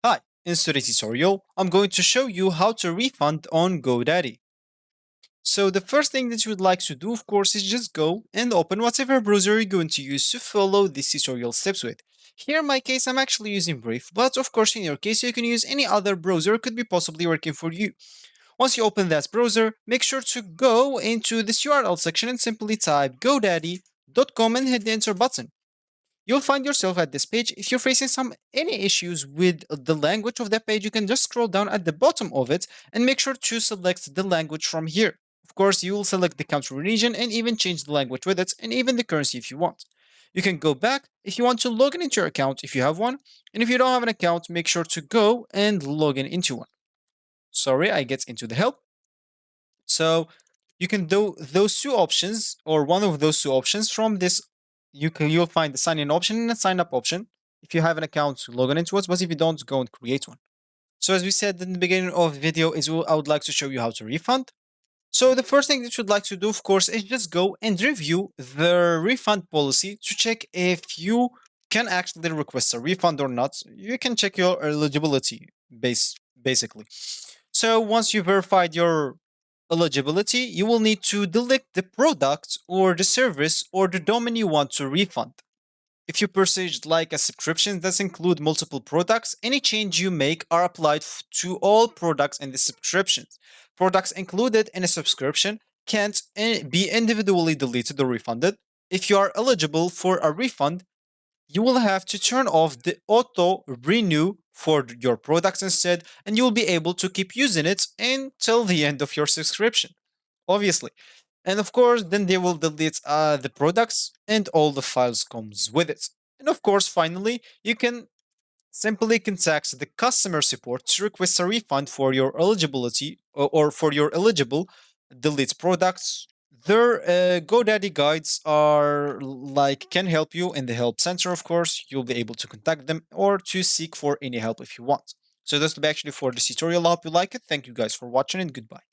Hi, in today's tutorial, I'm going to show you how to refund on GoDaddy. So the first thing that you would like to do, of course, is just go and open whatever browser you're going to use to follow this tutorial steps with. Here in my case, I'm actually using Brave, but of course in your case, you can use any other browser could be possibly working for you. Once you open that browser, make sure to go into this URL section and simply type godaddy.com and hit the enter button. You'll find yourself at this page. If you're facing any issues with the language of that page, you can just scroll down at the bottom of it and make sure to select the language from here. Of course, you will select the country region and even change the language with it and even the currency if you want. You can go back if you want to log in into your account if you have one, and if you don't have an account, make sure to go and log in into one. Sorry, I get into the help. So you can do those two options or one of those two options from this. You'll find the sign in option and the sign up option. If you have an account, log on into it, but if you don't, go and create one. So as we said in the beginning of the video, I would like to show you how to refund. So the first thing that you'd like to do, of course, is just go and review the refund policy to check if you can actually request a refund or not. You can check your eligibility basically. So once you verified your eligibility, you will need to delete the product or the service or the domain you want to refund. If you purchased like a subscription that include multiple products, any change you make are applied to all products in the subscriptions. Products included in a subscription can't be individually deleted or refunded. If you are eligible for a refund, you will have to turn off the auto renew for your products instead, and you'll be able to keep using it until the end of your subscription, obviously. And of course, then they will delete the products and all the files comes with it. And of course, finally, you can simply contact the customer support to request a refund for your eligibility or for your eligible delete products. Their GoDaddy guides are like can help you in the help center. Of course, you'll be able to contact them or to seek for any help if you want. So this will be actually for this tutorial. I hope you like it. Thank you guys for watching and goodbye.